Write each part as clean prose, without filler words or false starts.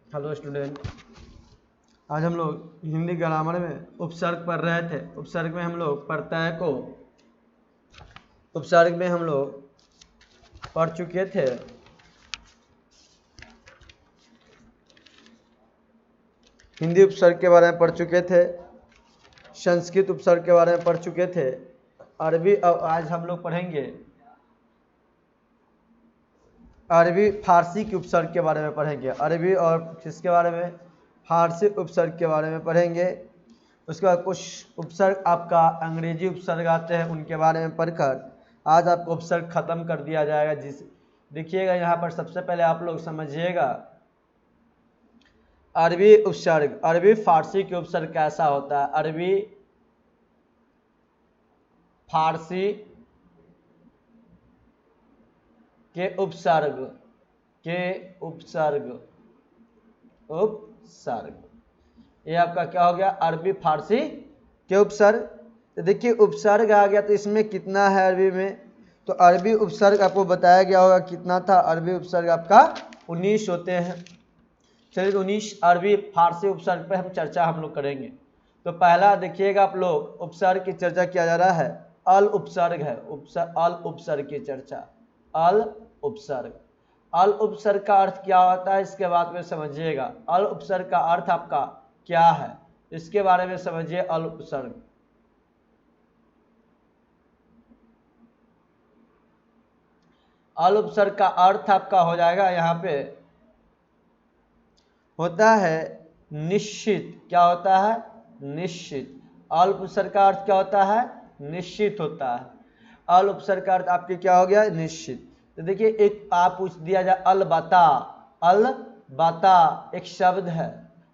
Hello student, आज हम लोग हिंदी ग्रामर में उपसर्ग पढ़ रहे थे। उपसर्ग में हम लोग प्रत्यय को उपसर्ग में हम लोग पढ़ चुके थे। हिंदी उपसर्ग के बारे में पढ़ चुके थे, संस्कृत उपसर्ग के बारे में पढ़ चुके थे। अरबी आज हम लोग पढ़ेंगे अरबी फारसी के उपसर्ग के बारे में पढ़ेंगे। अरबी और किसके बारे में? फारसी उपसर्ग के बारे में पढ़ेंगे। उसके बाद कुछ उपसर्ग आपका अंग्रेजी उपसर्ग आते हैं, उनके बारे में पढ़कर आज आपको उपसर्ग खत्म कर दिया जाएगा। जिस देखिएगा यहाँ पर सबसे पहले आप लोग समझिएगा अरबी उपसर्ग, अरबी फारसी के उपसर्ग कैसा होता है। अरबी फारसी के उपसर्ग ये आपका क्या हो गया? अरबी फारसी के उपसर्ग। तो देखिए उपसर्ग आ गया, तो इसमें कितना है अरबी में? तो अरबी उपसर्ग आपको बताया गया होगा कितना था। अरबी उपसर्ग आपका 19 होते हैं। चलिए 19 अरबी फारसी उपसर्ग पे हम लोग करेंगे। तो पहला देखिएगा आप लोग, उपसर्ग की चर्चा किया जा रहा है। अल उपसर्ग है, अल उपसर्ग की चर्चा। अल उपसर्ग, अल उपसर्ग का अर्थ क्या होता है इसके बाद में समझिएगा। अल उपसर्ग का अर्थ आपका क्या है इसके बारे में समझिए। अल उपसर्ग, अल उपसर्ग का अर्थ आपका हो जाएगा, यहाँ पे होता है निश्चित। क्या होता है? निश्चित। अल उपसर्ग का अर्थ क्या होता है? निश्चित होता है। अल उपसर्ग का अर्थ आपके क्या हो गया? निश्चित। तो देखिए एक आप पूछ दिया जाए अलबता, अलबता एक शब्द है,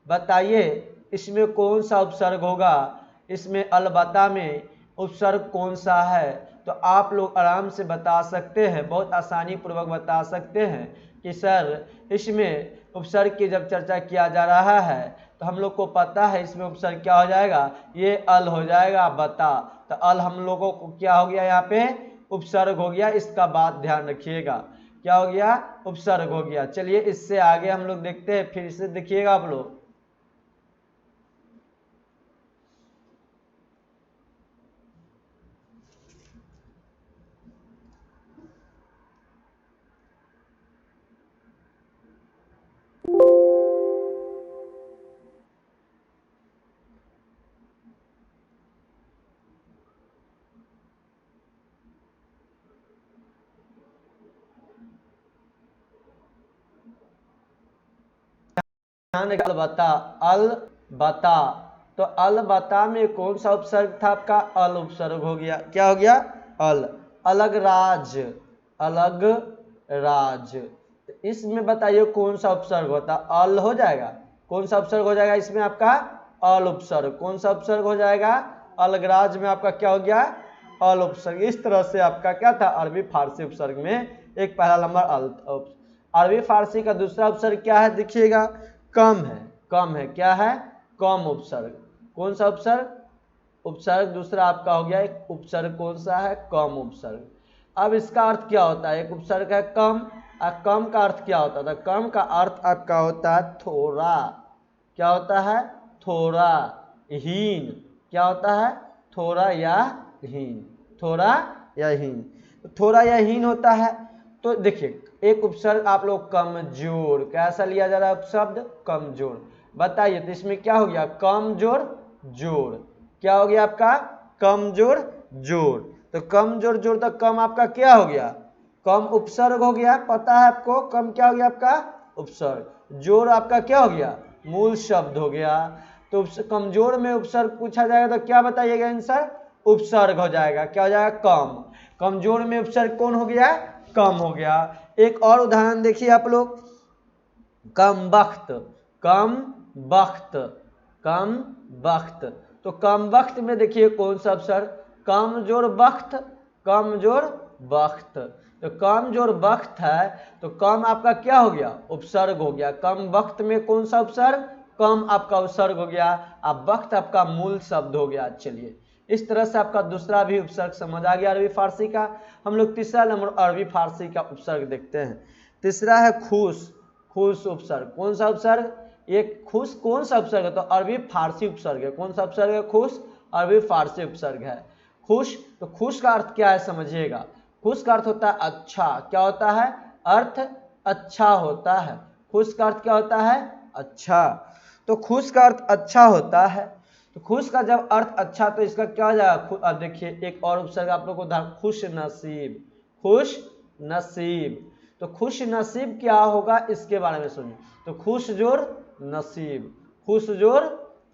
बताइए इसमें कौन सा उपसर्ग होगा? इसमें अलबता में उपसर्ग कौन सा है? तो आप लोग आराम से बता सकते हैं, बहुत आसानी पूर्वक बता सकते हैं कि सर इसमें उपसर्ग की जब चर्चा किया जा रहा है तो हम लोग को पता है इसमें उपसर्ग क्या हो जाएगा? ये अल हो जाएगा, बता। तो अल हम लोगों को क्या हो गया? यहाँ पे उपसर्ग हो गया। इसका बात ध्यान रखिएगा, क्या हो गया? उपसर्ग हो गया। चलिए इससे आगे हम लोग देखते हैं, फिर से देखिएगा आप लोग। अलबता, अलबता। तो अलबता में कौन सा उपसर्ग था आपका? अल उपसर्ग हो गया। क्या हो गया? अल। अलग राज, अलग राज। तो इसमें बताइए कौन सा उपसर्ग होता? अल हो जाएगा। कौन सा उपसर्ग हो जाएगा इसमें आपका? अल उपसर्ग। कौन सा उपसर्ग हो जाएगा? अलगराज में आपका क्या हो गया? अल उपसर्ग। इस तरह से आपका क्या था? अरबी फारसी उपसर्ग में एक पहला नंबर अल। अरबी फारसी का दूसरा उपसर्ग क्या है देखिएगा? कम है। कम है, क्या है? कम उपसर्ग। कौन सा उपसर्ग? उपसर्ग दूसरा आपका हो गया एक उपसर्ग, कौन सा है? कम उपसर्ग। अब इसका अर्थ क्या होता है? एक उपसर्ग है कम, और कम का अर्थ क्या होता था? कम का अर्थ आपका होता है थोड़ा। क्या होता है? थोड़ा। हीन। क्या होता है? थोड़ा या हीन। थोड़ा या हीन। थोड़ा या हीन होता है। तो देखिए एक उपसर्ग आप लोग कमजोर, कैसा लिया जा रहा है शब्द? कमजोर। बताइए तो इसमें क्या हो गया? कमजोर जोर। क्या हो गया आपका? कमजोर जोर। तो कमजोर जोर, तो कम आपका क्या हो गया? कम उपसर्ग हो गया। पता है आपको कम क्या हो गया आपका? उपसर्ग। जोर आपका क्या हो गया? मूल शब्द हो गया। तो कमजोर में उपसर्ग पूछा जाएगा तो क्या बताइएगा आंसर? उपसर्ग हो जाएगा। क्या हो जाएगा? कम। कमजोर में उपसर्ग कौन हो गया? कम हो गया। एक और उदाहरण देखिए आप लोग, कम वक्त, कम वक्त, कम वक्त। तो कम वक्त में देखिए कौन सा उपसर्ग? कमजोर वक्त, कमजोर वक्त। तो कमजोर वक्त है तो कम आपका क्या हो गया? उपसर्ग हो गया। कम वक्त में कौन सा उपसर्ग? कम आपका उपसर्ग हो गया। अब वक्त आपका मूल शब्द हो गया। चलिए इस तरह से आपका दूसरा भी उपसर्ग समझ आ गया अरबी फारसी का। हम लोग तीसरा नंबर अरबी फारसी का उपसर्ग देखते हैं। तीसरा है खुश। खुश उपसर्ग। कौन सा उपसर्ग? ये खुश कौन सा उपसर्ग है? तो अरबी फारसी उपसर्ग है। कौन सा उपसर्ग है? खुश अरबी फारसी उपसर्ग है। खुश, तो खुश का अर्थ क्या है समझिएगा। खुश का अर्थ होता है अच्छा। क्या होता है? अर्थ अच्छा होता है। खुश का अर्थ क्या होता है? अच्छा। तो खुश का अर्थ अच्छा होता है। तो खुश का जब अर्थ अच्छा, तो इसका क्या हो जाएगा? देखिए एक और उपसर्ग आप लोग को उदाहरण, खुश नसीब। खुश नसीब, तो खुश नसीब क्या होगा इसके बारे में सुनिए। तो खुश जोड़ नसीब, खुश जोड़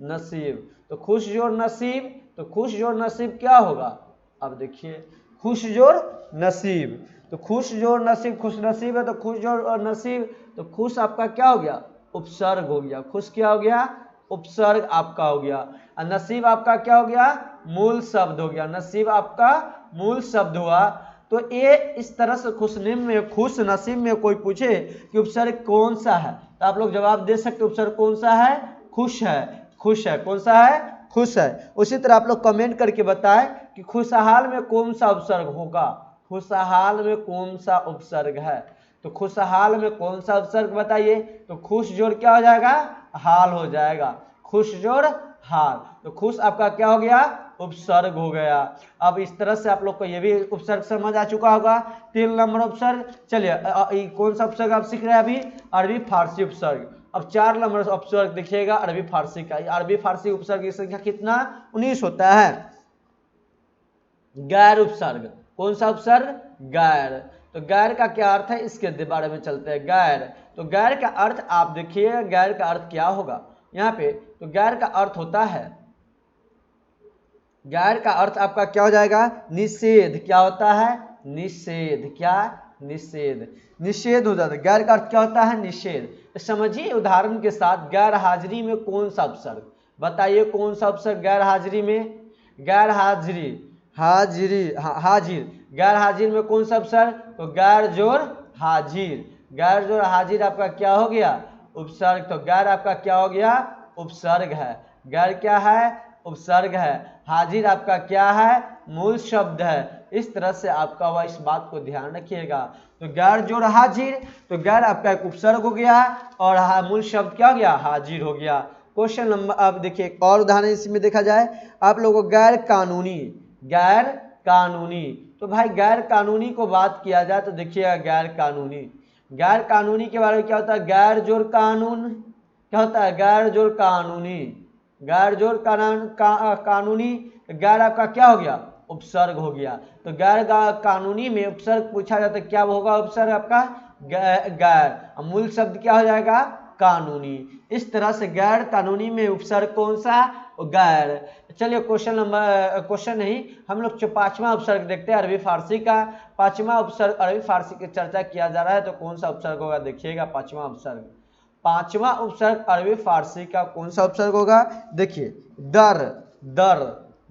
नसीब, तो खुश जोड़ नसीब, तो खुश जोड़ नसीब क्या होगा? अब देखिए खुश जोड़ नसीब, तो खुश जोड़ नसीब, खुश नसीब है तो खुश जोड़ और नसीब, तो खुश आपका क्या हो गया? उपसर्ग हो गया। खुश क्या हो गया? उपसर्ग आपका हो गया। और नसीब आपका क्या हो गया? मूल शब्द हो गया। नसीब आपका मूल शब्द हुआ। तो ये इस तरह से खुश नसीब में कोई पूछे कि उपसर्ग कौन सा है, तो आप लोग जवाब दे सकते उपसर्ग कौन सा है? खुश है। खुश है। कौन सा है? खुश है। उसी तरह आप लोग कमेंट करके बताएं कि खुशहाल में कौन सा उपसर्ग होगा। खुशहाल में कौन सा उपसर्ग है? तो खुशहाल में कौन सा उपसर्ग बताइए। तो खुश जोड़ क्या हो जाएगा? हाल हो जाएगा। खुश जोड़ हाल, तो खुश आपका क्या हो गया? उपसर्ग हो गया। अब इस तरह से आप लोग को ये भी उपसर्ग समझ आ चुका होगा। 3 नंबर उपसर्ग। चलिए कौन सा उपसर्ग आप सीख रहे हैं अभी? अरबी फारसी उपसर्ग। अब 4 नंबर उपसर्ग देखिएगा अरबी फारसी का। अरबी फारसी उपसर्ग की संख्या कितना? 19 होता है। गैर उपसर्ग। कौन सा उपसर्ग? गैर। तो गैर का क्या अर्थ है इसके बारे में चलते हैं। गैर, तो गैर का अर्थ आप देखिए, गैर का अर्थ क्या होगा यहाँ पे। तो गैर का अर्थ होता है, गैर का अर्थ आपका क्या हो जाएगा? निषेध। क्या होता है? निषेध। क्या? निषेध। निषेध हो जाता है। गैर का अर्थ क्या होता है? निषेध। तो समझिए उदाहरण के साथ, गैर हाजिरी में कौन सा उपसर्ग? बताइए कौन सा उपसर्ग गैर हाजिरी में? गैर हाजिरी, हाजिरी, हाजिर। गैर हाजिर में कौन सा उपसर्ग? तो गैर जोड़ हाजिर। गैर जोड़ हाजिर आपका क्या हो गया? उपसर्ग। तो गैर आपका क्या हो गया? उपसर्ग है। गैर क्या है? उपसर्ग है। हाजिर आपका क्या है? मूल शब्द है। इस तरह से आपका वह इस बात को ध्यान रखिएगा। तो गैर जोड़ हाजिर, तो गैर आपका एक उपसर्ग हो गया और मूल शब्द क्या हो गया? हाजिर हो गया। क्वेश्चन नंबर, अब देखिए एक और उदाहरण इसमें देखा जाए आप लोगों को। गैर कानूनी, गैर कानूनी, तो भाई गैर कानूनी को बात किया जाए तो देखिएगा गैर कानूनी, गैर कानूनी के बारे में क्या होता है? गैर जोड़ कानून। क्या होता है? गैर जोड़ कानूनी। गैर जोड़ कानूनी, गैर आपका क्या हो गया? उपसर्ग हो गया। तो गैर कानूनी में उपसर्ग पूछा जाता है, क्या होगा उपसर्ग आपका? गैर। मूल शब्द क्या हो जाएगा? कानूनी। इस तरह से गैर कानूनी में उपसर्ग कौन सा? गैर। चलिए क्वेश्चन नहीं, हम लोग 5वां उपसर्ग देखते हैं अरबी फारसी का। 5वां उपसर्ग अरबी फारसी की चर्चा किया जा रहा है, तो कौन सा उपसर्ग होगा देखिएगा। 5वां उपसर्ग, 5वां उपसर्ग अरबी फारसी का कौन सा उपसर्ग होगा? देखिए दर, दर,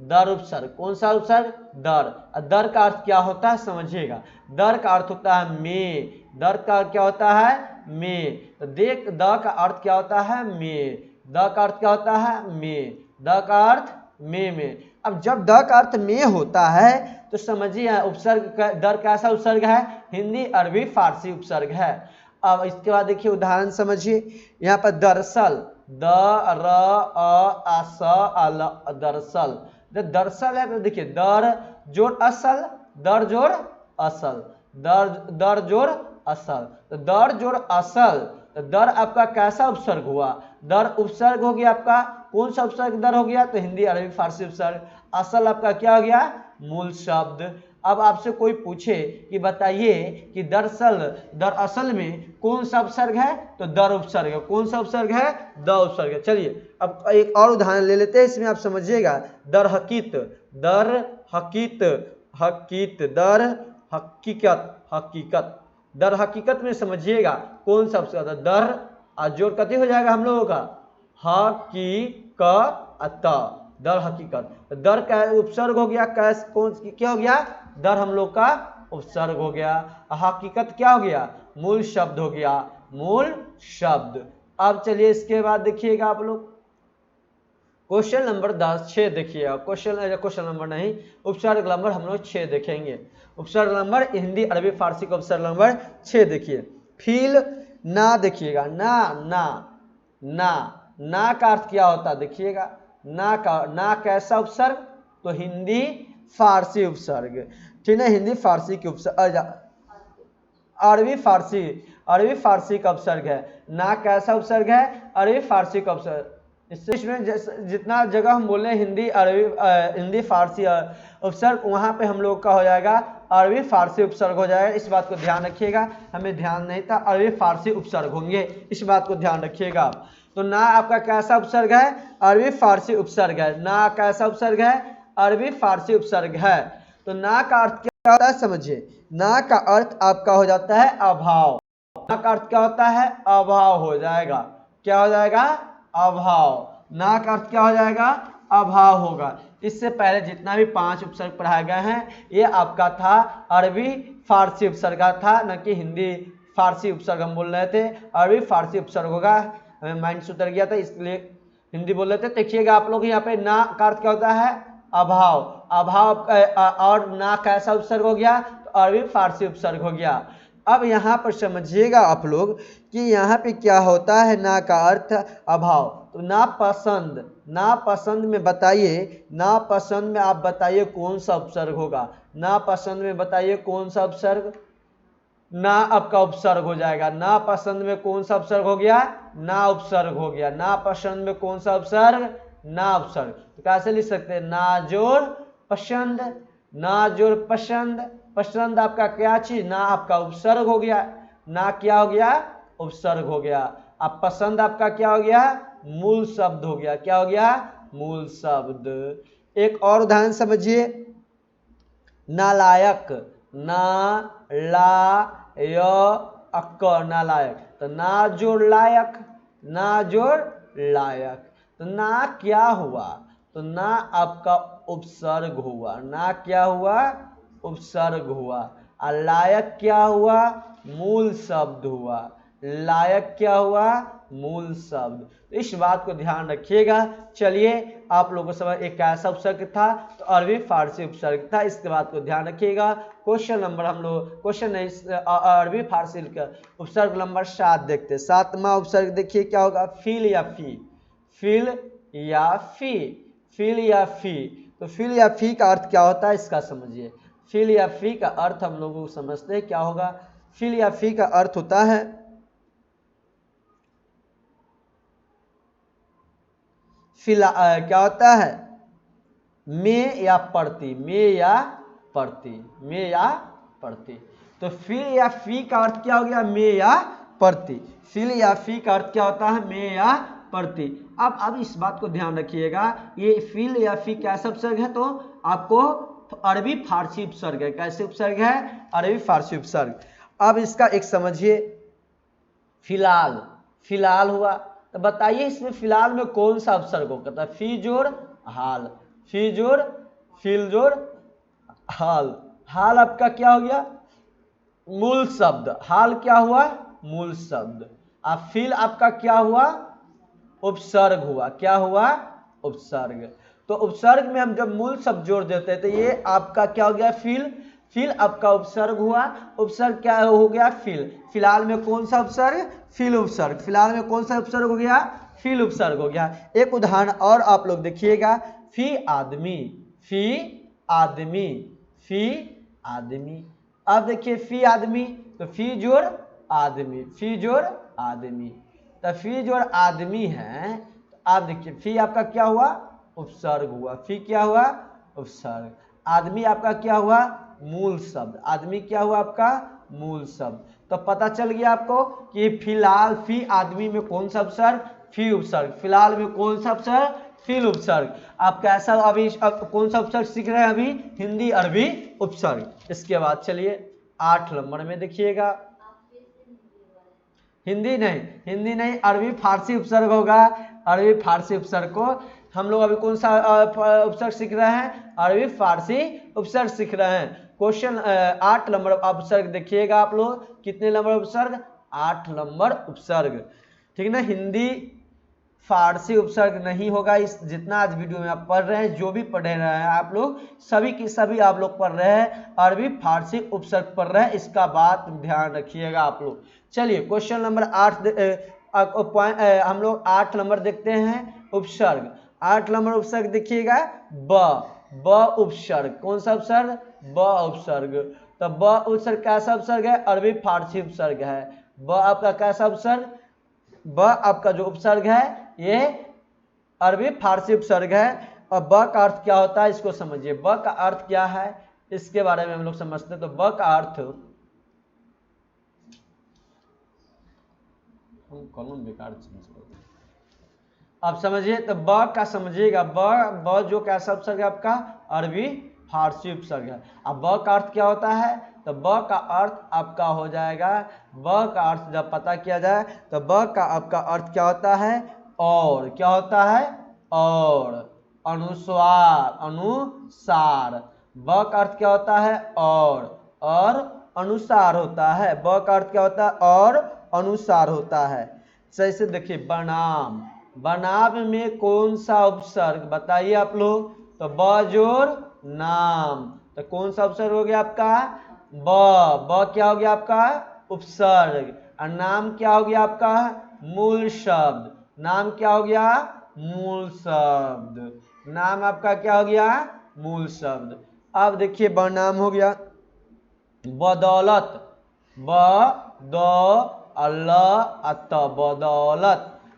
दर उपसर्ग। कौन सा उपसर्ग? दर। दर का अर्थ क्या होता है समझिएगा। दर का अर्थ होता है में। दर का क्या होता है? में। तो देख, द का अर्थ क्या होता है? में। द का अर्थ क्या होता है? में। द का अर्थ में। अब जब द का अर्थ में होता है तो समझिए उपसर्ग दर कैसा उपसर्ग है? हिंदी अरबी फारसी उपसर्ग है। अब इसके बाद देखिए उदाहरण समझिए। यहाँ पर दरअसल, द र अ स अल, दरअसल। जब दरअसल है तो देखिए दर जोड़ असल, दर जोड़ असल, दर जोड़ असल, तो दर जोड़ असल, तो दर आपका कैसा उपसर्ग हुआ? दर उपसर्ग हो गया आपका। कौन सा उपसर्ग दर हो गया? तो हिंदी अरबी फारसी उपसर्ग। असल आपका क्या हो गया? मूल शब्द। अब आपसे कोई पूछे कि बताइए कि दरअसल, दरअसल में कौन सा उपसर्ग है? तो दर उपसर्ग है। कौन सा उपसर्ग है? द उपसर्ग है। चलिए अब एक और उदाहरण ले लेते हैं, इसमें आप समझिएगा। दर हकीत, दर हकीत, हकीत, दर हकीकत, हकीकत। दर हकीकत में समझिएगा कौन सा उपसर्ग है? दर जोड़ कति हो जाएगा हम लोगों का? हकीकत, दर हकीकत। दर का उपसर्ग हो गया। कौन क्या हो गया? दर हम लोग का उपसर्ग हो गया। हकीकत क्या हो गया? मूल शब्द हो गया। मूल शब्द। अब चलिए इसके बाद देखिएगा आप लोग क्वेश्चन नंबर 6 देखिएगा। क्वेश्चन नंबर नहीं, उपसर्ग नंबर हम लोग 6 देखेंगे। उपसर्ग नंबर हिंदी अरबी फारसी का उपसर्ग नंबर 6 देखिए। फील ना देखिएगा, ना, ना, ना का अर्थ क्या होता है देखिएगा, ना कैसा उपसर्ग, तो हिंदी फारसी उपसर्ग, ठीक है, हिंदी फारसी के उपसर्ग, अरबी फारसी का उपसर्ग है। ना कैसा उपसर्ग है, अरबी फारसी का उपसर्ग। इसमें जितना जगह हम बोले हिंदी हिंदी फारसी उपसर्ग, वहां पे हम लोग का हो जाएगा अरबी फारसी उपसर्ग हो जाएगा। इस बात को ध्यान रखिएगा, हमें ध्यान नहीं था, अरबी फारसी उपसर्ग होंगे, इस बात को ध्यान रखिएगा आप। तो ना आपका कैसा उपसर्ग है, अरबी फारसी उपसर्ग है। ना कैसा उपसर्ग है, अरबी फारसी उपसर्ग है। तो ना का अर्थ क्या होता है समझिए, ना का अर्थ आपका हो जाता है अभाव। ना का अर्थ क्या होता है, अभाव हो जाएगा। क्या हो जाएगा, अभाव। ना का अर्थ क्या हो जाएगा, अभाव होगा। इससे पहले जितना भी 5 उपसर्ग पढ़ाए गए हैं ये आपका था अरबी फारसी उपसर्ग था, न कि हिंदी फारसी उपसर्ग हम बोल रहे थे। अरबी फारसी उपसर्ग होगा, हमें माइंड से उतर गया था इसलिए हिंदी बोल रहे थे। देखिएगा आप लोग यहाँ पे ना का अर्थ क्या होता है, अभाव। और ना कैसा उपसर्ग हो गया, तो अरबी फारसी उपसर्ग हो गया। अब यहाँ पर समझिएगा आप लोग कि यहाँ पे क्या होता है, ना का अर्थ अभाव। तो नापसंद में बताइए, नापसंद में आप बताइए कौन सा उपसर्ग होगा। नापसंद में बताइए कौन सा उपसर्ग, ना आपका उपसर्ग हो जाएगा। नापसंद में कौन सा उपसर्ग हो गया, ना उपसर्ग हो गया। नापसंद में कौन सा उपसर्ग, ना उपसर्ग। तो कैसे लिख सकते हैं, नाजोर पसंद, नाजोर पसंद। पसंद आपका क्या चीज, ना आपका उपसर्ग हो गया, ना क्या हो गया, उपसर्ग हो गया। अब पसंद आपका क्या हो गया, मूल शब्द हो गया। क्या हो गया, मूल शब्द। एक और उदाहरण समझिए, नालायक, ना ला य अक, नालायक। तो ना जोड़ लायक, ना जोड़ लायक। तो ना क्या हुआ, तो ना आपका उपसर्ग हुआ। ना क्या हुआ, उपसर्ग हुआ। और लायक क्या हुआ, मूल शब्द हुआ। लायक क्या हुआ, मूल शब्द। तो इस बात को ध्यान रखिएगा। चलिए आप लोगों को समझ, एक कैसा उपसर्ग था, तो अरबी फारसी उपसर्ग था, इसके बात को ध्यान रखिएगा। क्वेश्चन नंबर हम लोग, क्वेश्चन नहीं, अरबी फारसी का उपसर्ग नंबर 7 देखते हैं। 7वां उपसर्ग देखिए क्या होगा, फिल या फी। फिल या फी, फिल या फी। तो फिल या फी का अर्थ क्या होता है इसका समझिए। फिल या फी का अर्थ हम लोग समझते हैं क्या होगा। फिल या फी का अर्थ होता है, क्या होता है, में या प्रति, में या प्रति, में या प्रति। तो फिल या फी का अर्थ क्या हो गया, में या प्रति। फिल या फी का अर्थ क्या होता है, में या प्रति। अब इस बात को ध्यान रखिएगा, ये फिल या फी कैसा उपसर्ग है, तो आपको अरबी फारसी उपसर्ग है। कैसे उपसर्ग है, अरबी फारसी उपसर्ग। अब इसका एक समझिए, फिलहाल, फिलहाल हुआ। तो बताइए इसमें फिलहाल में कौन सा उपसर्ग होगा, तो फी जोड़ हाल, फी जोड़ फिल जोड़ हाल। हाल आपका क्या हो गया, मूल शब्द। हाल क्या हुआ, मूल शब्द। अब फिल आपका क्या हुआ, उपसर्ग हुआ। क्या हुआ, उपसर्ग। तो उपसर्ग में हम जब मूल शब्द जोड़ देते हैं तो ये आपका क्या हो गया, फिल। फिल आपका उपसर्ग हुआ। उपसर्ग क्या हो गया, फिल। फिलहाल में कौन सा उपसर्ग, फिल उपसर्ग। फिलहाल में कौन सा उपसर्ग हो गया, फिल उपसर्ग हो गया। एक उदाहरण और आप लोग देखिएगा, फी आदमी, फी आदमी, फी आदमी। अब देखिए फी आदमी, तो फी जोड़ आदमी, फी जोड़ आदमी। तो फी जोड़ आदमी है, तो आप देखिए फी आपका क्या हुआ, उपसर्ग हुआ। फी क्या हुआ, उपसर्ग। आदमी आपका क्या हुआ, मूल शब्द। आदमी क्या हुआ आपका, मूल शब्द। तो पता चल गया आपको कि फिलहाल, फी आदमी में कौन सा उपसर्ग, फी उपसर्ग। फिलहाल में कौन सा उपसर्ग, फिल उपसर्ग। आप कैसा अभी कौन सा उपसर्ग सीख रहे हैं अभी, हिंदी अरबी उपसर्ग। इसके बाद चलिए 8 नंबर में देखिएगा, हिंदी नहीं, हिंदी नहीं, अरबी फारसी उपसर्ग होगा। अरबी फारसी उपसर्ग को हम लोग अभी कौन सा उपसर्ग सीख रहे हैं, अरबी फारसी उपसर्ग सीख रहे हैं। क्वेश्चन 8 नंबर उपसर्ग देखिएगा आप लोग, कितने नंबर उपसर्ग, 8 नंबर उपसर्ग, ठीक ना। हिंदी फारसी उपसर्ग नहीं होगा। इस जितना आज वीडियो में आप पढ़ रहे हैं, जो भी पढ़ रहे हैं आप लोग, सभी की सभी आप लोग पढ़ रहे हैं अरबी फारसी उपसर्ग पढ़ रहे हैं, इसका बात ध्यान रखिएगा आप लोग। चलिए क्वेश्चन नंबर हम लोग 8 नंबर देखते हैं उपसर्ग। 8 नंबर उपसर्ग देखिएगा ब उपसर्ग। कौन सा उपसर्ग? ब उपसर्ग। तो ब उपसर्ग कैसा उपसर्ग है? अरबी फारसी उपसर्ग है। ब आपका कैसा उपसर्ग? ब आपका जो उपसर्ग है ये अरबी फारसी उपसर्ग है। और ब का अर्थ क्या होता है इसको समझिए। ब का अर्थ क्या है इसके बारे में हम लोग समझते हैं। तो ब का अर्थ, कॉलम बेकार अब समझिए। तो ब का समझिएगा, ब जो कैसा उपसर्ग है आपका? अरबी फारसी उपसर्ग है। अब ब का अर्थ क्या होता है? तो ब का अर्थ आपका हो जाएगा, ब का अर्थ जब पता किया जाए तो ब का आपका अर्थ क्या होता है? और। क्या होता है? और। अनुस्वार, अनुसार। ब का अर्थ क्या होता है? और अनुसार होता है। ब का अर्थ क्या होता है? और अनुसार होता है। सही से देखिए, बनाम। बनाम में कौन सा उपसर्ग बताइए आप लोग? तो ब जोड़ नाम। तो कौन सा उपसर्ग हो गया आपका? ब क्या हो गया आपका? उपसर्ग। और नाम क्या हो गया आपका? मूल शब्द। नाम क्या हो गया? मूल शब्द। नाम आपका क्या हो गया? मूल शब्द। अब देखिए बनाम हो गया बदौलत। बदौलत।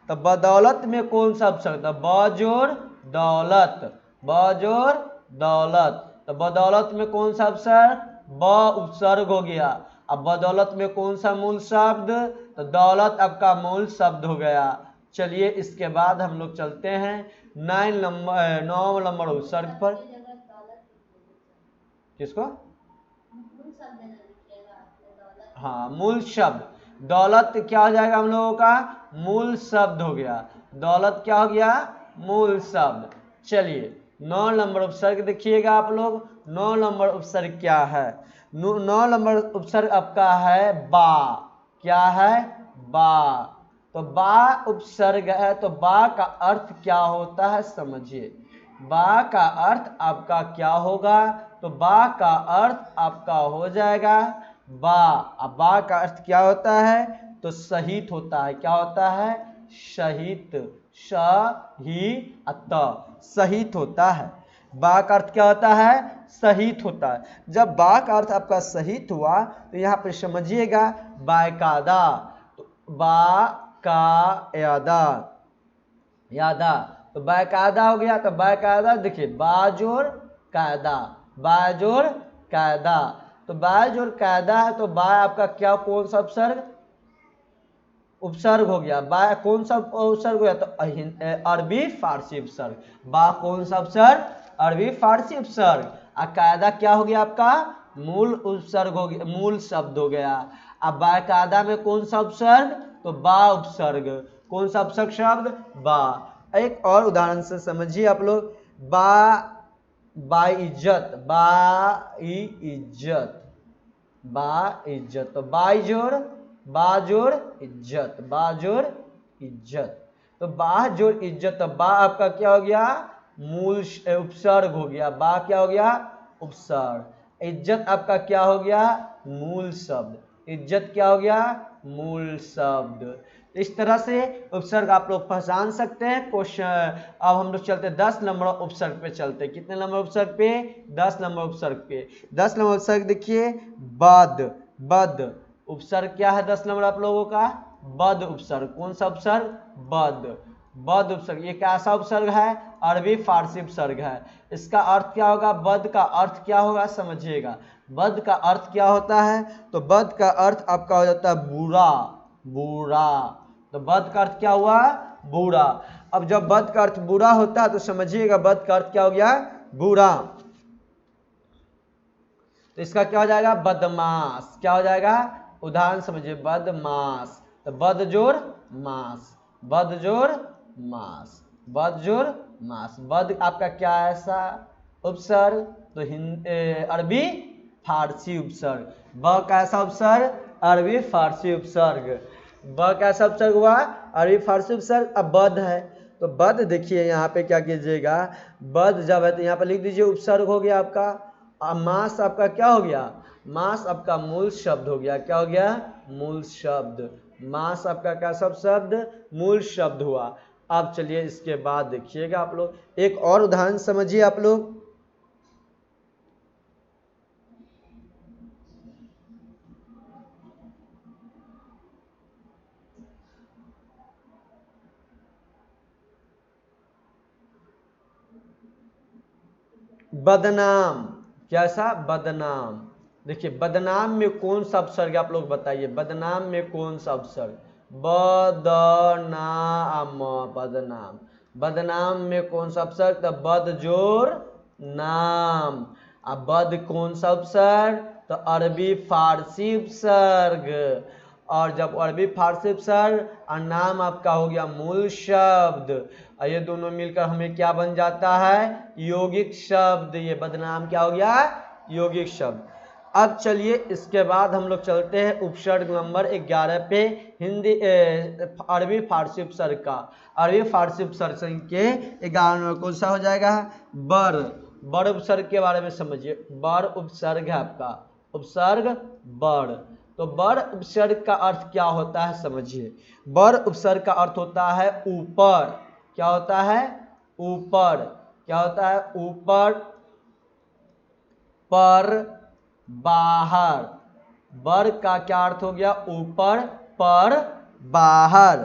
तो बदौलत में कौन सा उपसर्ग था? ब जोड़ दौलत। ब जोड़ दौलत। तो बदौलत में कौन सा उपसर्ग? ब उपसर्ग हो गया। अब बदौलत में कौन सा मूल शब्द? तो दौलत आपका मूल शब्द हो गया। चलिए इसके बाद हम लोग चलते हैं 9 नंबर उपसर्ग पर। किसको? हाँ, मूल शब्द। दौलत क्या हो जाएगा हम लोगों का? मूल शब्द हो गया। दौलत क्या हो गया? मूल शब्द। चलिए 9 नंबर उपसर्ग देखिएगा आप लोग। 9 नंबर उपसर्ग क्या है? 9 नंबर उपसर्ग आपका है बा। क्या है? बा। तो बा उपसर्ग है। तो बा का अर्थ क्या होता है समझिए। बा का अर्थ आपका क्या होगा? तो बा का अर्थ आपका हो जाएगा बा। अब बा का अर्थ क्या होता है? तो शहीद होता है। क्या होता है? शहीद। शहीद, शहीद होता है। बा का अर्थ क्या होता है? शहीद होता है। जब बा का अर्थ आपका शहीद हुआ तो यहाँ पर समझिएगा बाकायदा। तो बा का यादा, यादा। तो बाकायदा हो गया। तो बाकायदा देखिए बाजोर कायदा, बाजोर कायदा। तो बाजोर कायदा है। तो बा आपका क्या कौन सा उपसर्ग? उपसर्ग हो गया। बा कौन सा उपसर्ग हो गया? तो अरबी फारसी उपसर्ग। बा कौन सा उपसर्ग? अरबी फारसी उपसर्ग। और कायदा क्या हो गया आपका? मूल उपसर्ग हो गया, मूल शब्द हो गया। अब बाकायदा में कौन सा उपसर्ग? तो बा उपसर्ग। कौन सा उपसर्ग शब्द? बा। एक और उदाहरण से समझिए आप लोग। बाइज्जत, बाइज्जत, बाइज्जत। तो बाजोर इज्जत, बाजोर इज्जत। तो बाजोर इज्जत। तो बा आपका क्या हो गया? मूल उपसर्ग हो गया। बा क्या हो गया? उपसर्ग। इज्जत आपका क्या हो गया? मूल शब्द। इज्जत क्या हो गया? मूल शब्द। इस तरह से उपसर्ग आप लोग पहचान सकते हैं। क्वेश्चन अब हम लोग चलते 10 नंबर उपसर्ग पे चलते हैं। कितने नंबर उपसर्ग पे? 10 नंबर उपसर्ग पे। 10 नंबर उपसर्ग देखिए बद। बद उपसर्ग क्या है 10 नंबर आप लोगों का? बद उपसर्ग। कौन सा उपसर्ग? बद। बद उपसर्ग। ये कैसा उपसर्ग है? अरबी फारसी उपसर्ग है। इसका अर्थ क्या होगा? बद का अर्थ क्या होगा समझिएगा। बद का अर्थ क्या होता है? तो बद का अर्थ आपका हो जाता है बुरा, बुरा। तो बद का अर्थ क्या हुआ? बुरा। अब जब बद का अर्थ बुरा होता है तो समझिएगा बद का अर्थ क्या हो गया? बुरा। तो इसका क्या हो जाएगा? बदमाश। क्या हो जाएगा? उदाहरण समझिए बदमाश। तो बद जोड़ मास, बद जोड़ मास, बद जोड़ मास। बद आपका क्या है ऐसा उपसर्ग? तो अरबी फारसी उपसर्ग। ब कैसा उपसर्ग? अरबी फारसी उपसर्ग। ब कैसा उपसर्ग हुआ? अरबी फारसी उपसर्ग। अब बद है। तो बद देखिए यहाँ पे क्या कीजिएगा, बद जब है तो यहाँ पे लिख दीजिए उपसर्ग हो गया आपका। अब मास आपका क्या हो गया? मास आपका मूल शब्द हो गया। क्या हो गया? मूल शब्द। मास आपका क्या शब्द मूल शब्द हुआ। अब चलिए इसके बाद देखिएगा आप लोग, एक और उदाहरण समझिए आप लोग। बदनाम, कैसा बदनाम। देखिए बदनाम में कौन सा उपसर्ग आप लोग बताइए, बदनाम में कौन सा उपसर्ग, बदनाम, बदनाम, बदनाम में कौन सा उपसर्ग, तो बद जोर नाम। अब बद कौन सा उपसर्ग, तो अरबी फारसी उपसर्ग। और जब अरबी फारसी उपसर्ग और नाम आपका हो गया मूल शब्द, और ये दोनों मिलकर हमें क्या बन जाता है, यौगिक शब्द। ये बदनाम क्या हो गया, यौगिक शब्द। अब चलिए इसके बाद हम लोग चलते हैं उपसर्ग नंबर 11 पे, हिंदी अरबी फारसी उपसर्ग का। अरबी फारसी उपसर्ग के 11 नंबर कौन सा हो जाएगा, बर। बर उपसर्ग के बारे में समझिए। बर उपसर्ग है आपका, उपसर्ग बर। तो बर उपसर्ग का अर्थ क्या होता है समझिए। बर उपसर्ग का अर्थ होता है ऊपर। क्या होता है, ऊपर। क्या होता है, ऊपर, पर, बाहर। बर का क्या अर्थ हो गया, ऊपर, पर, बाहर।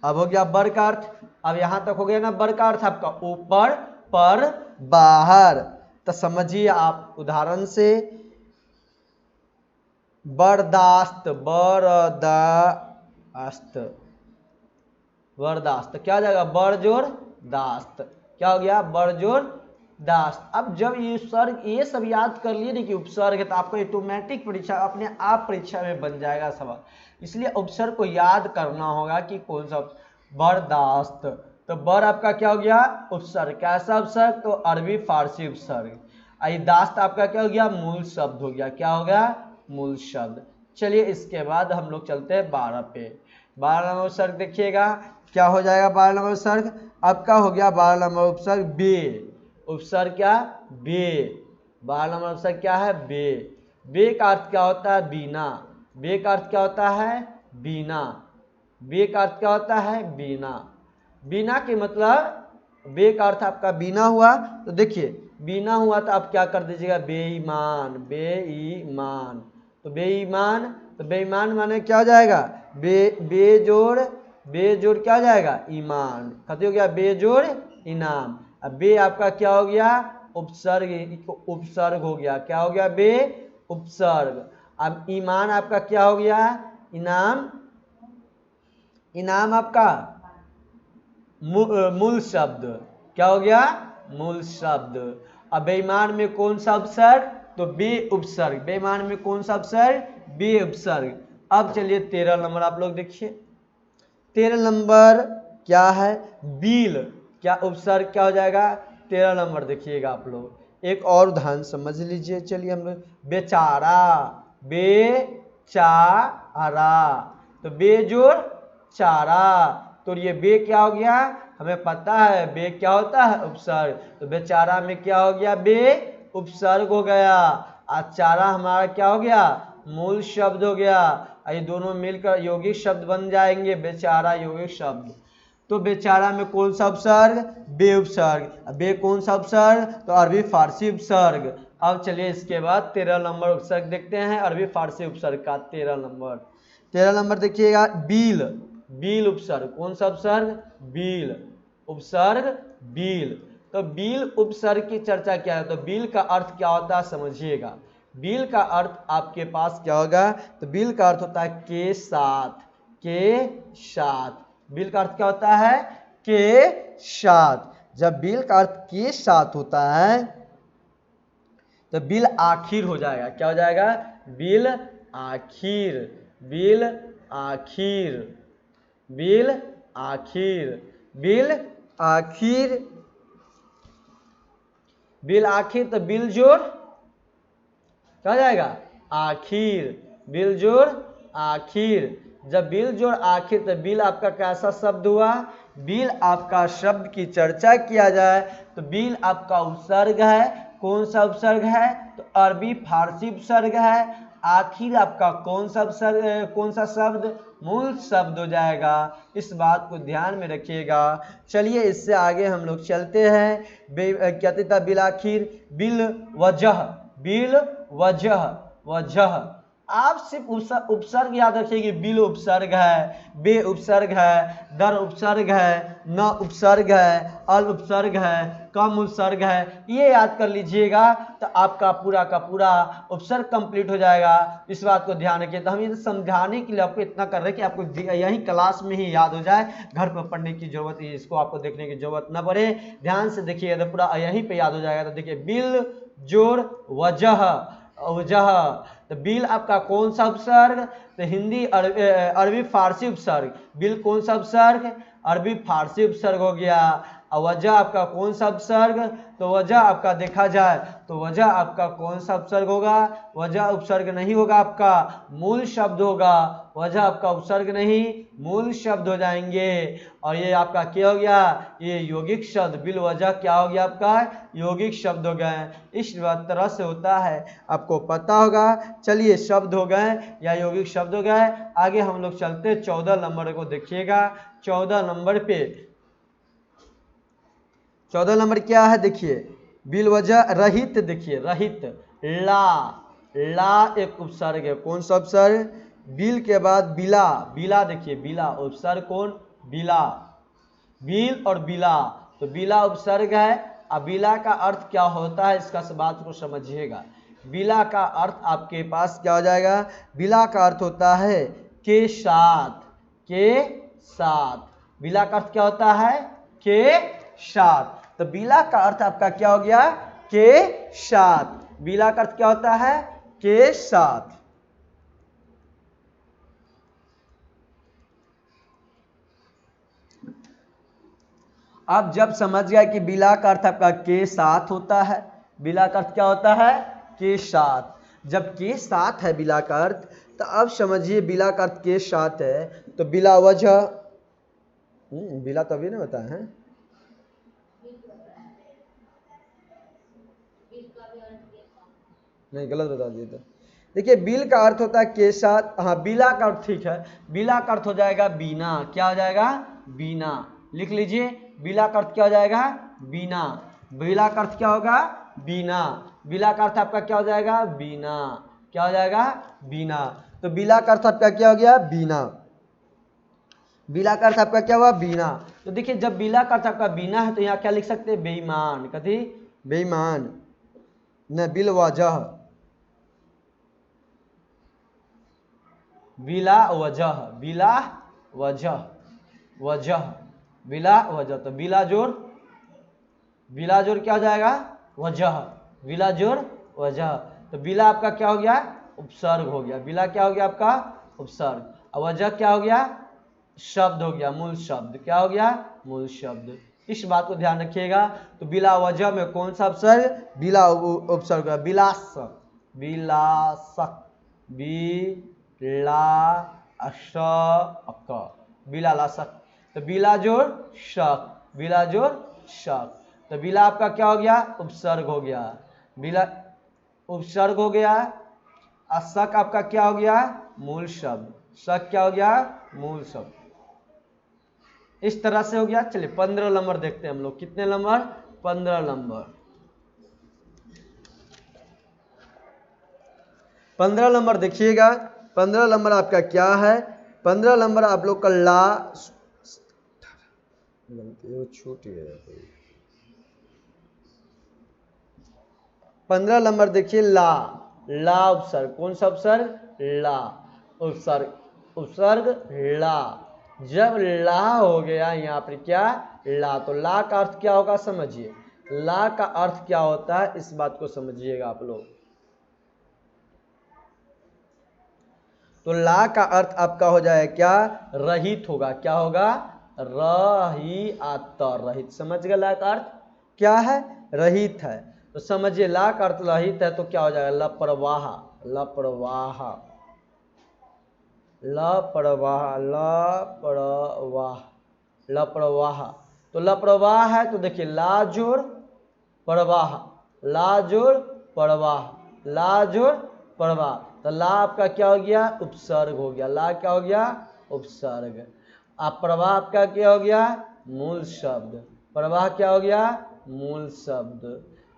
अब हो गया बर का अर्थ। अब यहां तक हो गया ना बर का अर्थ आपका, ऊपर, पर, बाहर। तो समझिए आप उदाहरण से, बर्दाश्त, बर्दाश्त, बर्दाश्त क्या हो जाएगा, बर जोर दास्त। क्या हो गया, बर जोर दास्त। अब जब ये उपसर्ग ये सब याद कर लिए कि उपसर्ग है, तो आपको ऑटोमेटिक परीक्षा अपने आप परीक्षा में बन जाएगा सवाल। इसलिए उपसर्ग को याद करना होगा कि कौन सा, बर्दाश्त। तो बर आपका क्या हो गया, उपसर्ग। कैसा उपसर्ग, तो अरबी फारसी उपसर्ग। दास्त आपका क्या हो गया, मूल शब्द हो गया। क्या हो गया, मूल शब्द। चलिए इसके बाद हम लोग चलते हैं 12 पे। 12 नंबर उपसर्ग देखिएगा क्या हो जाएगा। 12 नंबर उपसर्ग आपका हो गया, 12 नंबर उपसर्ग बे। उपसर्ग क्या, बे। 12 नंबर उपसर्ग क्या है, बे। बे का अर्थ क्या होता है, बीना। बे का अर्थ क्या होता है, बीना। बे का अर्थ क्या होता है, बीना। बीना के मतलब, बे का अर्थ आपका बीना हुआ। तो देखिए बीना हुआ तो आप क्या कर दीजिएगा, बेईमान, बेईमान। तो बेईमान, तो बेईमान माने क्या हो जाएगा, बेजोड़, बेजोड़ क्या हो जाएगा, ईमान। खत्म हो गया, बेजोड़ इनाम। अब बे आपका क्या हो गया, उपसर्ग, उपसर्ग हो गया। क्या हो गया, बे उपसर्ग। अब ईमान आपका क्या हो गया, इनाम। इनाम आपका मूल शब्द। क्या हो गया, मूल शब्द। अब बेईमान में कौन सा उपसर्ग, तो बे उपसर्ग। बेईमान में कौन सा उपसर्ग, बे उपसर्ग। अब चलिए 13 नंबर आप लोग देखिए। 13 नंबर क्या है, बील। क्या उपसर्ग क्या हो जाएगा, 13 नंबर देखिएगा आप लोग। एक और उदाहरण समझ लीजिए। चलिए हम लोग, बेचारा, बेचारा। तो बेजोड़ चारा। तो ये बे क्या हो गया, हमें पता है बे क्या होता है, उपसर्ग। तो बेचारा में क्या हो गया, बे उपसर्ग हो गया। आज चारा हमारा क्या हो गया, मूल शब्द हो गया। ये दोनों मिलकर यौगिक शब्द बन जाएंगे, बेचारा यौगिक शब्द। तो बेचारा में कौन सा उपसर्ग, बे उपसर्ग। बे कौन सा उपसर्ग, तो अरबी फारसी उपसर्ग। अब चलिए इसके बाद 13 नंबर उपसर्ग देखते हैं, अरबी फारसी उपसर्ग का 13 नंबर। 13 नंबर देखिएगा, बील। बील उपसर्ग। कौन सा उपसर्ग, बील उपसर्ग, बील। तो बील उपसर्ग की चर्चा क्या है, तो बील का अर्थ क्या होता है समझिएगा। बील का अर्थ आपके पास क्या होगा, तो बील का अर्थ होता है के साथ, के साथ। बील का अर्थ क्या होता है, के साथ। जब बील का अर्थ के साथ होता है तो बिल आखिर हो जाएगा। क्या हो जाएगा, बिल आखिर, बिल आखिर, बिल आखिर, बिल आखिर, बिल आखिर। तो बिल जोड़ क्या हो जाएगा, आखिर, बिल जोड़ आखिर। जब बिल जोड़ आखिर, तो बिल आपका कैसा शब्द हुआ, बिल आपका शब्द की चर्चा किया जाए तो बिल आपका उपसर्ग है। कौन सा उपसर्ग है, तो अरबी फारसी उपसर्ग है। आखिर आपका कौन सा शब्द मूल शब्द हो जाएगा। इस बात को ध्यान में रखिएगा। चलिए इससे आगे हम लोग चलते हैं। कहते था बिल आखिर, बिल वजह। आप सिर्फ उपसर्ग याद रखिए। बिल उपसर्ग है, बे उपसर्ग है, दर उपसर्ग है, न उपसर्ग है, अल उपसर्ग है, कम उपसर्ग है, ये याद कर लीजिएगा तो आपका पूरा का पूरा उपसर्ग कंप्लीट हो जाएगा। इस बात को ध्यान रखिए। तो हम ये समझाने के लिए आपको इतना कर रहे हैं कि आपको यही क्लास में ही याद हो जाए, घर पर पढ़ने की जरूरत, इसको आपको देखने की जरूरत न पड़े। ध्यान से देखिएगा तो पूरा यहीं पे याद हो जाएगा। तो देखिए बिल जोड़ वजह, तो बिल आपका कौन सा उपसर्ग, तो हिंदी अरबी फारसी उपसर्ग। बिल कौन सा उपसर्ग, अरबी फारसी उपसर्ग हो गया। और वजह आपका कौन सा उपसर्ग, तो वजह आपका देखा जाए तो वजह आपका कौन सा उपसर्ग होगा, वजह उपसर्ग नहीं होगा, आपका मूल शब्द होगा। वजह आपका उपसर्ग नहीं, मूल शब्द हो जाएंगे। और ये आपका क्या हो गया, ये यौगिक शब्द, बिल वजह क्या हो गया, आपका यौगिक शब्द हो गए। इस तरह से होता है, आपको पता होगा। चलिए शब्द हो गए या यौगिक शब्द हो गए। आगे हम लोग चलते 14 नंबर को देखिएगा। 14 नंबर पे 14 नंबर क्या है, देखिए बिल वजह रहित। देखिए रहित, ला एक उपसर्ग है। कौन सा उपसर्ग, बिल के बाद बिला। बिला देखिए, बिला उपसर्ग कौन, बिला, बिल और बिला, तो बिला उपसर्ग है। अब बिला का अर्थ क्या होता है, इसका बात को समझिएगा। बिला का अर्थ आपके पास क्या हो जाएगा, बिला का अर्थ होता है के साथ, के साथ। बिला का अर्थ क्या होता है, के साथ। तो बिला का अर्थ आपका क्या हो गया, के साथ। बिला का अर्थ क्या होता है, के साथ। अब जब समझ गया कि बिला का अर्थ आपका के साथ होता है, बिला का अर्थ क्या होता है, के साथ। जब के साथ है बिला का अर्थ, तो अब समझिए बिला का अर्थ के साथ है, तो बिला वजह, बिला तो अभी नहीं बताया है, नहीं गलत बता दिए तो। देखिए बिल का अर्थ होता है के साथ, हाँ बिला का अर्थ ठीक है। बिला का अर्थ हो जाएगा बीना। क्या हो जाएगा, बीना। लिख लीजिए, बिला का अर्थ क्या हो जाएगा, बीना। बिला का अर्थ क्या होगा, बीना। बिला का अर्थ आपका क्या हो जाएगा, बीना। क्या हो जाएगा, बीना। तो बिला का अर्थ आपका क्या हो गया, बीना। बिला का अर्थ आपका क्या हुआ, बीना। तो देखिए जब बिला का अर्थ आपका बीना है, तो यहाँ क्या लिख सकते हैं, बेईमान। कथी, बेईमान। न बिल वजह, बिला वजह, बिला वजह, वजह, बिला वजह। तो बिला जोड़, बिला जोड़ क्या हो जाएगा, वजह, बिला जोड़ वजह। तो बिला आपका क्या हो गया, उपसर्ग हो गया। बिला क्या हो गया आपका, उपसर्ग। और वजह क्या हो गया, शब्द हो गया, मूल शब्द। क्या हो गया, मूल शब्द। इस बात को ध्यान रखिएगा। तो बिला वजह में कौन सा उपसर्ग, बिला उपसर्ग, बिलासक, बिलासक, बिलालासक। तो बिला जोड़ शक, बिला जोड़ शक। तो बिला आपका क्या हो गया, उपसर्ग हो गया, बिला उपसर्ग हो गया। और शक आपका क्या हो गया, मूल शब्द। शक क्या हो गया, मूल शब्द। इस तरह से हो गया। चलिए 15 नंबर देखते हैं हम लोग। कितने नंबर, 15 नंबर। 15 नंबर देखिएगा। 15 नंबर आपका क्या है, 15 नंबर आप लोग का ला, छोटी है। 15 नंबर देखिए, ला उपसर्ग। कौन सा उपसर्ग, ला उपसर्ग, उपसर्ग ला। जब ला हो गया यहाँ पर क्या, ला, तो ला का अर्थ क्या होगा समझिए। ला का अर्थ क्या होता है, इस बात को समझिएगा आप लोग। तो ला का अर्थ आपका हो जाए क्या, रहित होगा। क्या होगा, रहित, रहित। समझ गए, ला का अर्थ क्या है, रहित है। तो समझिए ला का अर्थ रहित है, तो क्या हो जाएगा, लापरवाह, लापरवाह, लापरवाह, लापरवाह, लापरवाह। तो लापरवाह है, तो देखिए ला जोड़ प्रवाह, ला जोड़ प्रवाह, ला जोड़ प्रवाह। तो ला आपका क्या हो गया, उपसर्ग हो गया। ला क्या हो गया, उपसर्ग। अब प्रवाह आपका क्या हो गया, मूल शब्द। प्रवाह क्या हो गया, मूल शब्द।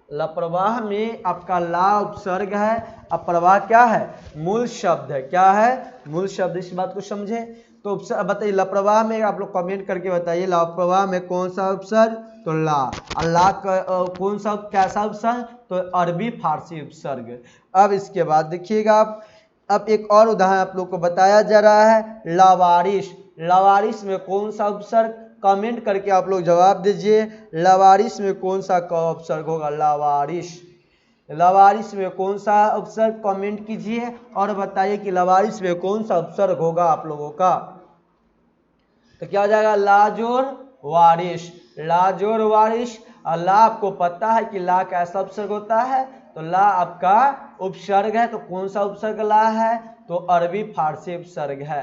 लप्रवाह में आपका ला उपसर्ग है, अब प्रवाह क्या है, मूल शब्द है। क्या है, मूल शब्द। इस बात को समझे। तो बताइए लप्रवाह में आप लोग कमेंट करके बताइए, लप्रवाह में कौन सा उपसर्ग, तो ला। अल्लाह का कौन सा कैसा उपसर्ग, तो अरबी फारसी उपसर्ग। अब इसके बाद देखिएगा आप, अब एक और उदाहरण आप लोग को बताया जा रहा है, लावारिश। लावारिश में कौन सा उपसर्ग, कमेंट करके आप लोग जवाब दीजिए। लावारिश में कौन सा उपसर्ग होगा, लावारिश। लावारिश में कौन सा उपसर्ग, कमेंट कीजिए और बताइए कि लावारिश में कौन सा उपसर्ग होगा आप लोगों का। तो क्या हो जाएगा, लाजोर वारिश। लाजोर वारिश। और ला आपको पता है कि ला कैसा उपसर्ग होता है, तो ला आपका उपसर्ग है। तो कौन सा उपसर्ग ला है, तो अरबी फारसी उपसर्ग है।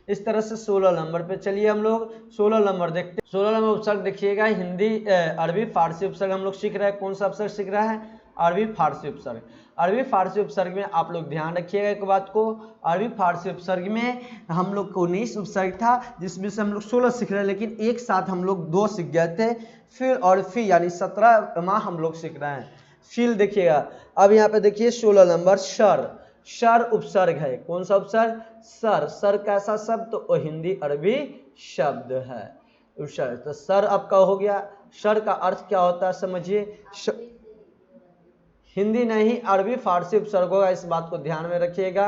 इस तरह से 16 नंबर पे चलिए हम लोग 16 नंबर देखते हैं। 16 नंबर उपसर्ग देखिएगा, हिंदी अरबी फारसी उपसर्ग हम लोग सीख रहे हैं। कौन सा उपसर्ग सीख रहा है, अरबी फारसी उपसर्ग। अरबी फारसी उपसर्ग में आप लोग ध्यान रखिएगा एक बात को, अरबी फारसी उपसर्ग में हम लोग को 19 उपसर्ग था, जिसमें से हम लोग 16 सीख रहे हैं, लेकिन एक साथ हम लोग 2 सीख गए थे। फिर और फिर यानी 17 माह हम लोग सीख रहे हैं। फिर देखिएगा, अब यहाँ पे देखिए 16 नंबर शर। शर उपसर्ग है। कौन सा उपसर्ग, सर। सर कैसा शब्द, तो वो हिंदी अरबी शब्द है उपसर्ग। तो सर आपका हो गया। सर का अर्थ क्या होता है समझिए, हिंदी नहीं अरबी फारसी उपसर्ग होगा, इस बात को ध्यान में रखिएगा।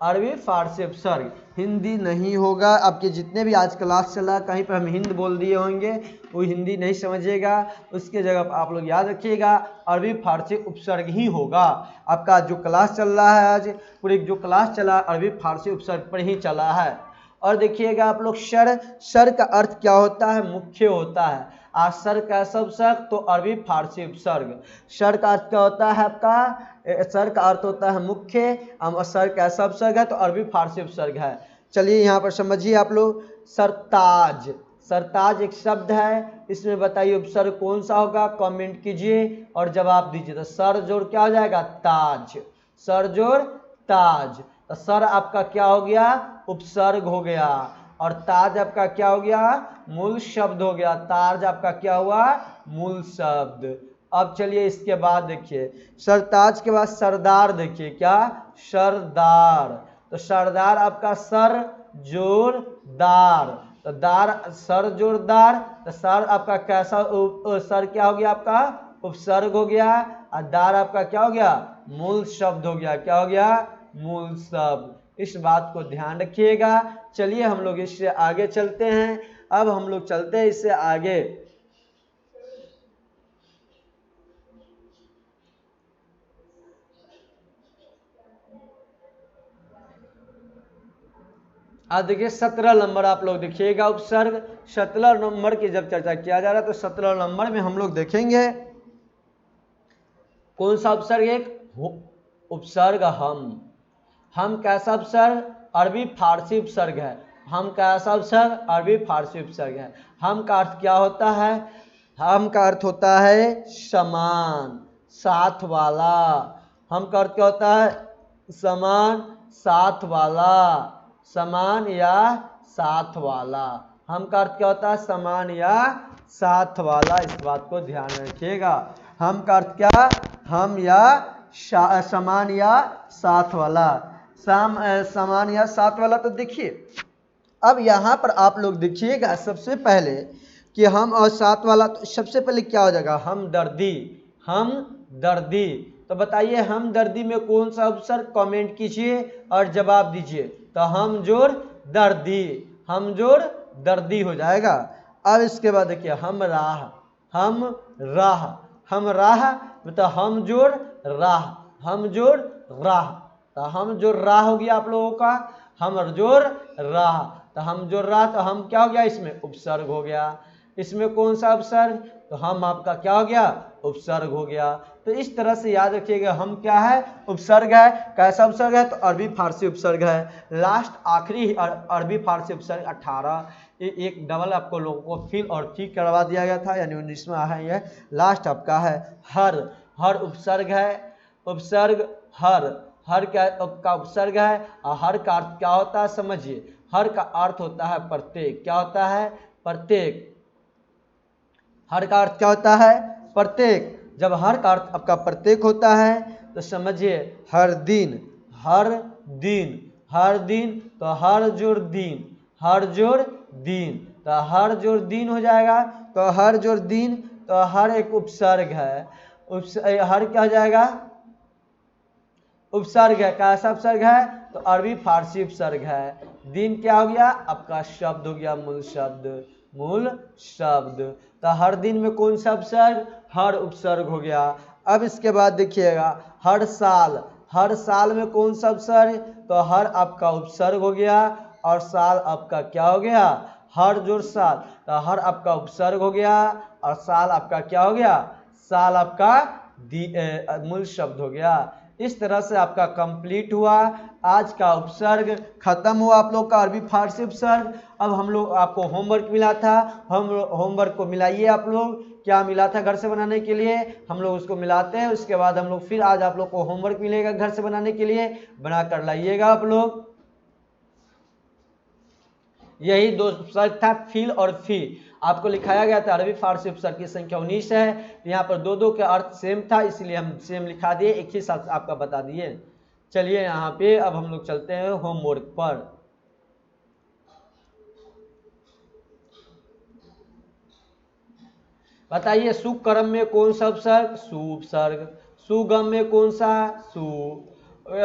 अरबी फारसी उपसर्ग, हिंदी नहीं होगा। आपके जितने भी आज क्लास चला कहीं पर हम हिंद बोल दिए होंगे, वो हिंदी नहीं समझिएगा। उसके जगह पर आप लोग याद रखिएगा अरबी फारसी उपसर्ग ही होगा। आपका जो क्लास चल रहा है आज, पूरी जो क्लास चला अरबी फारसी उपसर्ग पर ही चला है। और देखिएगा आप लोग शर। शर का अर्थ क्या होता है, मुख्य होता है। सर कैसा उपसर्ग, तो अरबी फारसी उपसर्ग। सर का अर्थ क्या होता है आपका, सर का अर्थ होता है मुख्य। सर कैसा उपसर्ग है, तो अरबी फारसी उपसर्ग है। चलिए यहाँ पर समझिए आप लोग, सरताज। सरताज एक शब्द है, इसमें बताइए उपसर्ग कौन सा होगा, कमेंट कीजिए और जवाब दीजिए। तो सर जोड़ क्या हो जाएगा, ताज। सर जोड़ ताज। तो सर आपका क्या हो गया, उपसर्ग हो गया। और ताज आपका क्या हो गया, मूल शब्द हो गया। ताज आपका क्या हुआ, मूल शब्द। अब चलिए इसके बाद देखिए, सरताज के बाद सरदार। देखिए क्या, सरदार। तो सरदार आपका सर जोरदार। तो दार सर जोरदार। तो सर आपका कैसा सर क्या हो गया आपका, उपसर्ग हो गया। और दार आपका क्या हो गया, मूल शब्द हो गया। क्या हो गया, मूल शब्द। इस बात को ध्यान रखिएगा। चलिए हम लोग इससे आगे चलते हैं। अब हम लोग चलते हैं इससे आगे। अब देखिए 17 नंबर आप लोग देखिएगा उपसर्ग। 17 नंबर की जब चर्चा किया जा रहा है, तो 17 नंबर में हम लोग देखेंगे कौन सा उपसर्ग, एक उपसर्ग हम। हम कैसा उपसर्ग, अरबी फारसी उपसर्ग है। हम कैसा उपसर्ग, अरबी फारसी उपसर्ग है। हम का अर्थ क्या होता है, हम का अर्थ होता है समान, साथ वाला। हम का अर्थ क्या होता है, समान, साथ वाला। समान या साथ वाला। हम का अर्थ क्या होता है, समान या साथ वाला। इस बात को ध्यान रखिएगा। हम का अर्थ क्या, हम या समान या साथ वाला। समान या साथ वाला। तो देखिए अब यहाँ पर आप लोग देखिएगा, सबसे पहले कि हम और साथ वाला, तो सबसे पहले क्या हो जाएगा, हम दर्दी। हम दर्दी। तो बताइए हम दर्दी में कौन सा उपसर्ग, कमेंट कीजिए और जवाब दीजिए। तो हम जोड़ दर्दी, हम जोड़ दर्दी हो जाएगा। अब इसके बाद देखिए हम राह। हम राह। हम राह मतलब हम जोड़ राह। हम जोड़ राह। तो हम जोड़ राह हो गया आप लोगों का। हम जोड़ राह। तो हम जोड़ राह, तो हम क्या हो गया, इसमें उपसर्ग हो गया। इसमें कौन सा उपसर्ग, तो हम आपका क्या हो गया, उपसर्ग हो गया। तो इस तरह से याद रखिएगा, हम क्या है, उपसर्ग है। कैसा उपसर्ग है, तो अरबी फारसी उपसर्ग है। लास्ट आखिरी अरबी फारसी उपसर्ग 18। एक डबल आपको लोगों को फिल और ठीक करवा दिया गया था, यानी 19वां है यह। लास्ट आपका है हर। हर उपसर्ग है। उपसर्ग हर। हर क्या का उपसर्ग है, और हर का अर्थ क्या होता है समझिए। हर का अर्थ होता है प्रत्येक। क्या होता है? प्रत्येक। हर का अर्थ क्या होता है? प्रत्येक। जब हर का अर्थ आपका प्रत्येक होता है तो समझिए हर दिन, हर दिन, हर दिन, तो हर जोड़ दिन, हर जोड़ दिन, तो हर जोड़ दिन हो जाएगा। तो हर जोड़ दिन, तो हर एक उपसर्ग है। हर क्या हो जाएगा? उपसर्ग है। कैसा उपसर्ग है? तो अरबी फारसी उपसर्ग है। दिन क्या हो गया? आपका शब्द हो गया, मूल शब्द, मूल शब्द। तो हर दिन में कौन सा उपसर्ग? हर उपसर्ग हो गया। अब इसके बाद देखिएगा हर साल, हर साल में कौन सा उपसर्ग? तो हर आपका उपसर्ग हो गया, और साल आपका क्या हो गया? हर जोड़ साल, तो हर आपका उपसर्ग हो गया, और साल आपका क्या हो गया? साल आपका मूल शब्द हो गया। इस तरह से आपका कंप्लीट हुआ। आज का उपसर्ग खत्म हुआ आप लोग का अरबी फारसी उपसर्ग। अब हम लोग आपको होमवर्क मिला था, हम होमवर्क को मिलाइए। आप लोग क्या मिला था घर से बनाने के लिए? हम लोग उसको मिलाते हैं। उसके बाद हम लोग फिर आज आप लोग को होमवर्क मिलेगा घर से बनाने के लिए, बना कर लाइएगा आप लोग। यही दो उपसर्ग था, फिल और फी। आपको लिखाया गया था अरबी फारसी उपसर्ग की संख्या 19 है। यहाँ पर दो दो के अर्थ सेम था, इसलिए हम सेम लिखा दिए, एक ही साथ आपका बता दिए। चलिए यहाँ पे अब हम लोग चलते हैं होमवर्क पर। बताइए सुकर्म में कौन सा उपसर्ग? सु उपसर्ग। सुगम में कौन सा? सु।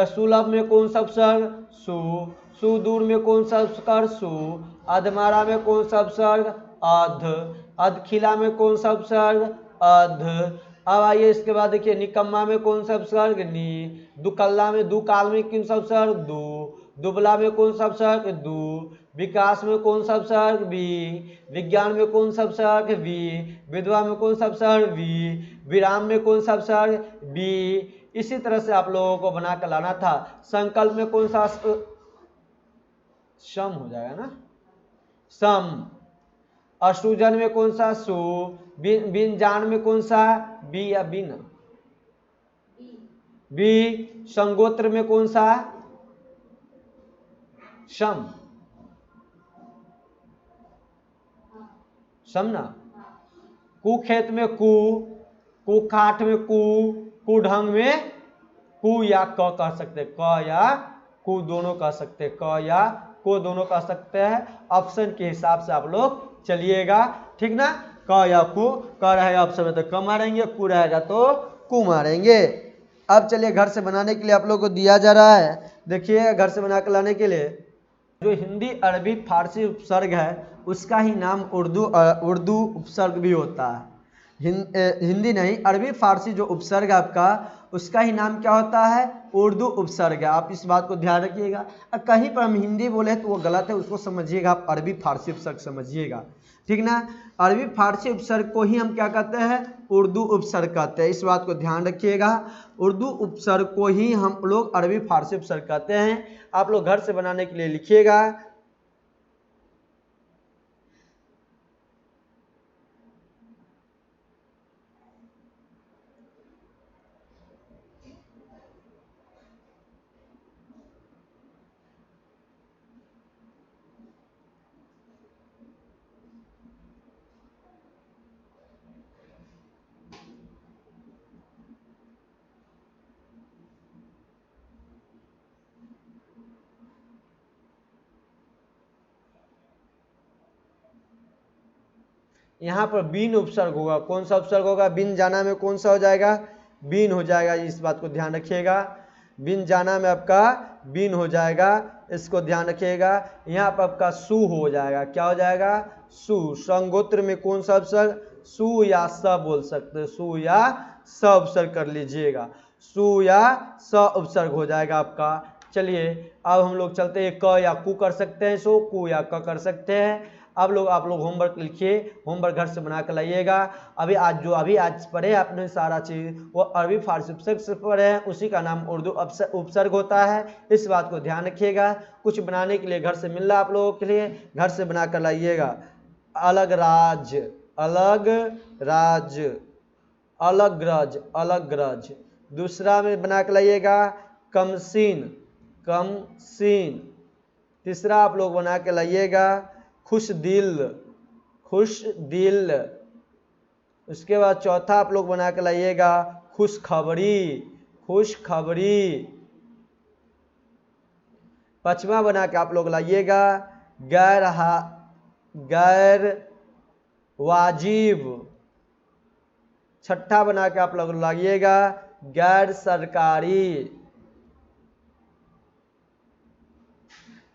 सुलभ में कौन सा उपसर्ग? सु। सुदूर में कौन सा उपसर्ग? सु। अधमारा में कौन सा उपसर्ग? अध। अधखिला में कौन सा उपसर्ग? अध। अब आइए इसके बाद देखिए निकम्मा में कौन सा उपसर्ग? नी। दुकल्ला में, दुकाल में कौन सा उपसर्ग? दु। दुबला में कौन सा उपसर्ग? दु। विकास में कौन सा उपसर्ग? वी। विज्ञान में कौन सा उपसर्ग? वी। विधवा में कौन सा उपसर्ग? वी। विराम में कौन सा उपसर्ग? बी। इसी तरह से आप लोगों को बना कर लाना था। संकल्प में कौन सा सम हो जाएगा ना, सम। असूजन में कौन सा? सु। बिन जान में कौन सा? बी या बिन? बी। संगोत्र में कौन सा? सम। सम ना। कुखेत में कु। कुखाट में कुढंग में कु या क कह सकते हैं, क या कु दोनों कह सकते हैं, क या को दोनों कह सकते हैं। ऑप्शन के हिसाब से आप लोग चलिएगा, ठीक ना। क या कु, क रहेगा ऑप्शन में तो क मारेंगे, कु रहेगा तो कु मारेंगे। अब चलिए घर से बनाने के लिए आप लोग को दिया जा रहा है, देखिए घर से बना कर लाने के लिए। जो हिंदी अरबी फारसी उपसर्ग है उसका ही नाम उर्दू उपसर्ग भी होता है। हिंदी नहीं, अरबी फारसी जो उपसर्ग है आपका, उसका ही नाम क्या होता है? उर्दू उपसर्ग है। आप इस बात को ध्यान रखिएगा। कहीं पर हम हिंदी बोले तो वो गलत है, उसको समझिएगा, आप अरबी फारसी उपसर्ग समझिएगा, ठीक ना। अरबी फारसी उपसर्ग को ही हम क्या कहते हैं? उर्दू उपसर्ग कहते हैं। इस बात को ध्यान रखिएगा, उर्दू उपसर्ग को ही हम लोग अरबी फारसी उपसर्ग कहते हैं। आप लोग घर से बनाने के लिए लिखिएगा। यहाँ पर बीन उपसर्ग होगा। कौन सा उपसर्ग होगा? बिन जाना में कौन सा हो जाएगा? बीन हो जाएगा। इस बात को ध्यान रखिएगा, बिन जाना में आपका बीन हो जाएगा, इसको ध्यान रखिएगा। यहाँ पर आपका सु हो जाएगा। क्या हो जाएगा? सु। संगोत्र में कौन सा उपसर्ग? सु या स बोल सकते हैं, सु या स उपसर्ग कर लीजिएगा, सु या स उपसर्ग हो जाएगा आपका। चलिए अब हम लोग चलते हैं, क या कु कर सकते हैं, सो कु या क कर सकते हैं। अब आप लोग होमवर्क लिखिए, होमवर्क घर से बना कर लाइएगा। अभी आज पढ़े आपने सारा चीज, वो अरबी फारसी उपसर्ग से पढ़े हैं, उसी का नाम उर्दू उपसर्ग होता है। इस बात को ध्यान रखिएगा। कुछ बनाने के लिए घर से मिल रहा आप लोगों के लिए, घर से बना कर लाइएगा। अलग राज, अलग राज, अलग ग्रज, अलग ग्रज। दूसरा में बना कर लाइएगा कमसीन, कमसीन। तीसरा आप लोग बना के लाइएगा खुश दिल, खुश दिल। उसके बाद चौथा आप लोग बना के लाइएगा खुशखबरी, खुशखबरी। पांचवा बना के आप लोग लाइएगा गैर वाजिब। छठा बना के आप लोग लाइएगा गैर सरकारी।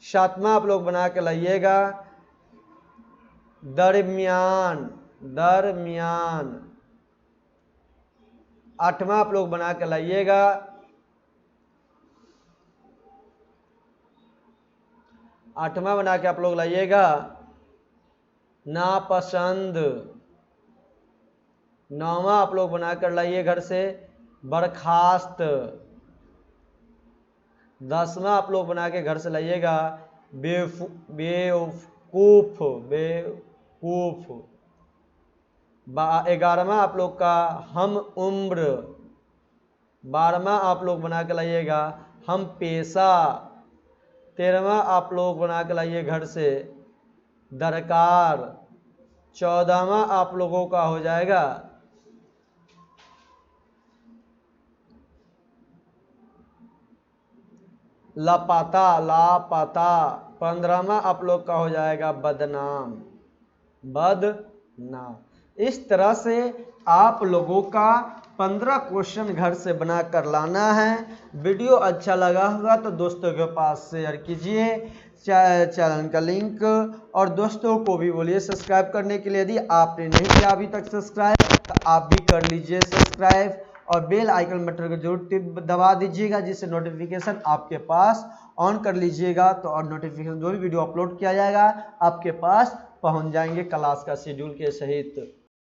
सातवां आप लोग बना के लाइएगा दरमियान, दरमियान। आठवां आप लोग बना के लाइएगा आठवां बना के आप लोग लाइएगा नापसंद। नौवां आप लोग बनाकर लाइए घर से बर्खास्त। दसवां आप लोग बना के घर से लाइएगा बेवकूफ, बेवकूफ। 11वां आप लोग का हम उम्र। 12वां आप लोग बना के लाइएगा हम पेशा। 13वां आप लोग बना के लाइए घर से दरकार। 14वां आप लोगों का हो जाएगा लापता, लापता। 15वां आप लोग का हो जाएगा बदनाम, बदनाम। इस तरह से आप लोगों का 15 क्वेश्चन घर से बना कर लाना है। वीडियो अच्छा लगा होगा तो दोस्तों के पास शेयर कीजिए, चैनल का लिंक, और दोस्तों को भी बोलिए सब्सक्राइब करने के लिए। यदि आपने नहीं किया अभी तक सब्सक्राइब तो आप भी कर लीजिए सब्सक्राइब, और बेल आइकन बटन को जरूर दबा दीजिएगा जिससे नोटिफिकेशन आपके पास ऑन कर लीजिएगा, तो और नोटिफिकेशन जो भी वीडियो अपलोड किया जाएगा आपके पास पहुंच जाएंगे क्लास का शेड्यूल के सहित।